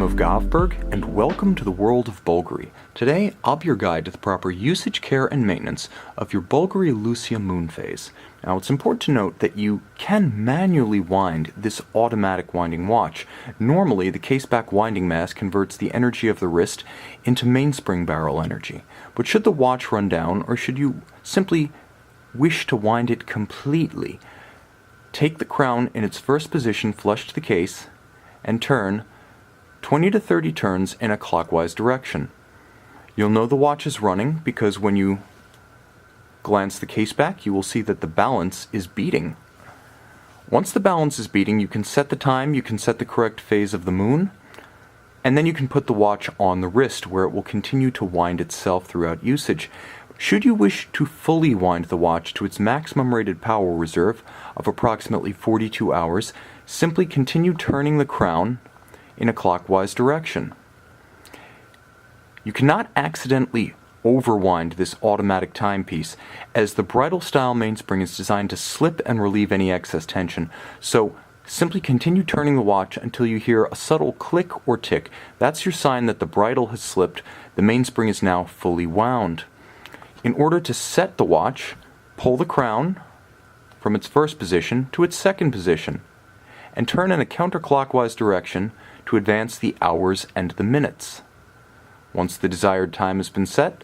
Tim of Govberg, and welcome to the world of Bulgari. Today, I'll be your guide to the proper usage, care, and maintenance of your Bulgari Lvcea Moonphase. Now, it's important to note that you can manually wind this automatic winding watch. Normally, the case-back winding mass converts the energy of the wrist into mainspring barrel energy. But should the watch run down, or should you simply wish to wind it completely, take the crown in its first position flush to the case and turn 20 to 30 turns in a clockwise direction. You'll know the watch is running because when you glance the case back, you will see that the balance is beating. Once the balance is beating, you can set the time, you can set the correct phase of the moon, and then you can put the watch on the wrist where it will continue to wind itself throughout usage. Should you wish to fully wind the watch to its maximum rated power reserve of approximately 42 hours, simply continue turning the crown in a clockwise direction. You cannot accidentally overwind this automatic timepiece, as the bridal style mainspring is designed to slip and relieve any excess tension. So simply continue turning the watch until you hear a subtle click or tick. That's your sign that the bridle has slipped. The mainspring is now fully wound. In order to set the watch, pull the crown from its first position to its second position and turn in a counterclockwise direction to advance the hours and the minutes. Once the desired time has been set,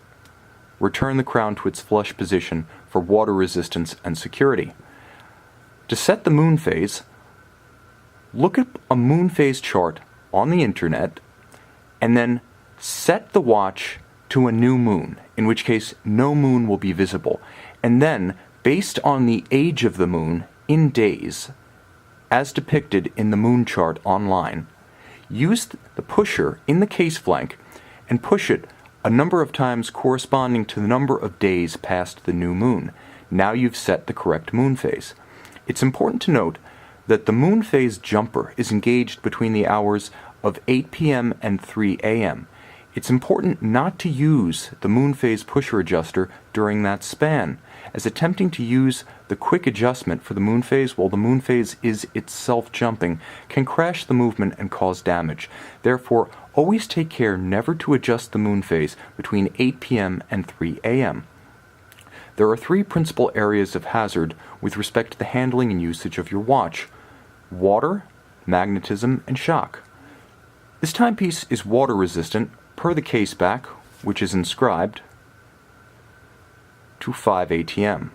return the crown to its flush position for water resistance and security. To set the moon phase, look at a moon phase chart on the internet and then set the watch to a new moon, in which case no moon will be visible. And then, based on the age of the moon in days, as depicted in the moon chart online, use the pusher in the case flank and push it a number of times corresponding to the number of days past the new moon. Now you've set the correct moon phase. It's important to note that the moon phase jumper is engaged between the hours of 8 p.m. and 3 a.m. It's important not to use the moon phase pusher adjuster during that span, as attempting to use the quick adjustment for the moon phase while the moon phase is itself jumping can crash the movement and cause damage. Therefore, always take care never to adjust the moon phase between 8 p.m. and 3 a.m. There are three principal areas of hazard with respect to the handling and usage of your watch: water, magnetism, and shock. This timepiece is water resistant per the case back, which is inscribed to 5 ATM.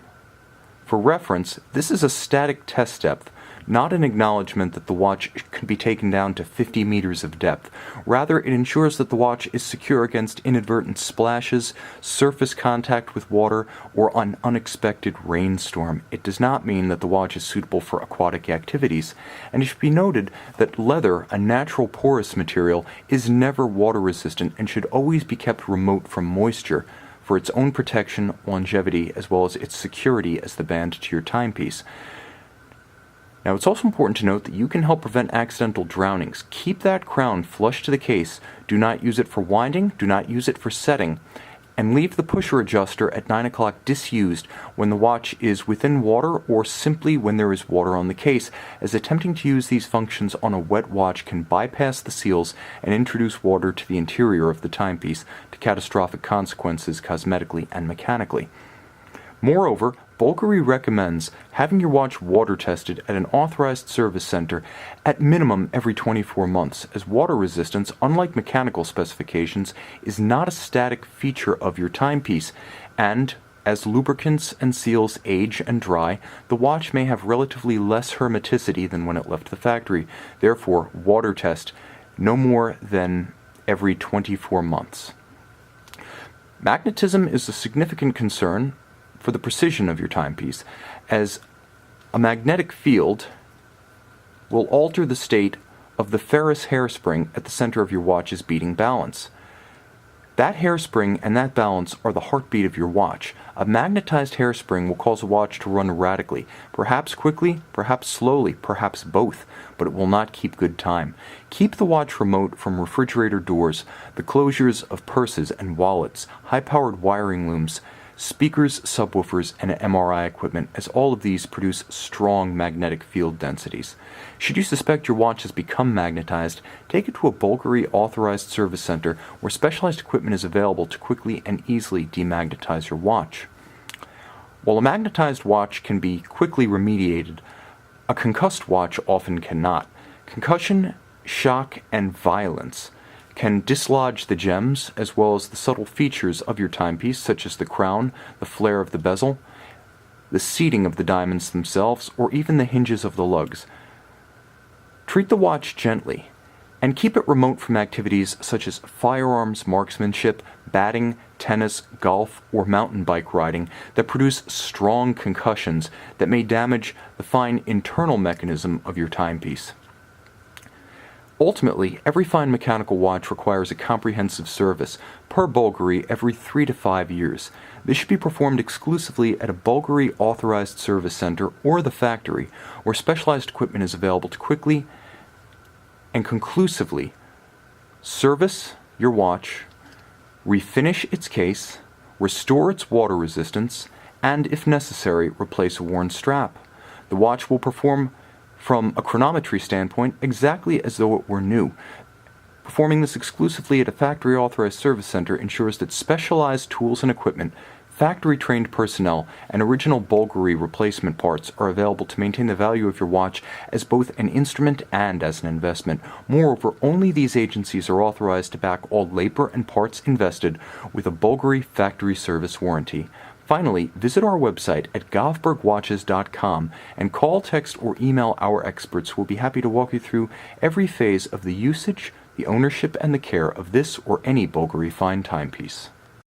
For reference, this is a static test depth, not an acknowledgement that the watch can be taken down to 50 meters of depth. Rather, it ensures that the watch is secure against inadvertent splashes, surface contact with water, or an unexpected rainstorm. It does not mean that the watch is suitable for aquatic activities. And it should be noted that leather, a natural porous material, is never water resistant and should always be kept remote from moisture for its own protection, longevity, as well as its security as the band to your timepiece. Now, it's also important to note that you can help prevent accidental drownings. Keep that crown flush to the case. Do not use it for winding, do not use it for setting, and leave the pusher adjuster at 9 o'clock disused when the watch is within water or simply when there is water on the case, as attempting to use these functions on a wet watch can bypass the seals and introduce water to the interior of the timepiece to catastrophic consequences cosmetically and mechanically. Moreover, Bulgari recommends having your watch water tested at an authorized service center at minimum every 24 months, as water resistance, unlike mechanical specifications, is not a static feature of your timepiece, and as lubricants and seals age and dry, the watch may have relatively less hermeticity than when it left the factory. Therefore, water test no more than every 24 months. Magnetism is a significant concern for the precision of your timepiece, as a magnetic field will alter the state of the ferrous hairspring at the center of your watch's beating balance. That hairspring and that balance are the heartbeat of your watch. A magnetized hairspring will cause a watch to run erratically, perhaps quickly, perhaps slowly, perhaps both, but it will not keep good time. Keep the watch remote from refrigerator doors, the closures of purses and wallets, high-powered wiring looms, speakers, subwoofers, and MRI equipment, as all of these produce strong magnetic field densities. Should you suspect your watch has become magnetized, take it to a Bulgari authorized service center where specialized equipment is available to quickly and easily demagnetize your watch. While a magnetized watch can be quickly remediated, a concussed watch often cannot. Concussion, shock, and violence can dislodge the gems as well as the subtle features of your timepiece, such as the crown, the flare of the bezel, the seating of the diamonds themselves, or even the hinges of the lugs. Treat the watch gently, and keep it remote from activities such as firearms, marksmanship, batting, tennis, golf, or mountain bike riding that produce strong concussions that may damage the fine internal mechanism of your timepiece. Ultimately, every fine mechanical watch requires a comprehensive service, per Bulgari, every 3 to 5 years. This should be performed exclusively at a Bulgari authorized service center or the factory, where specialized equipment is available to quickly and conclusively service your watch, refinish its case, restore its water resistance, and, if necessary, replace a worn strap. The watch will perform from a chronometry standpoint exactly as though it were new. Performing this exclusively at a factory authorized service center ensures that specialized tools and equipment, factory-trained personnel, and original Bulgari replacement parts are available to maintain the value of your watch as both an instrument and as an investment. Moreover, only these agencies are authorized to back all labor and parts invested with a Bulgari factory service warranty. Finally, visit our website at govbergwatches.com and call, text, or email our experts who will be happy to walk you through every phase of the usage, the ownership, and the care of this or any Bulgari fine timepiece.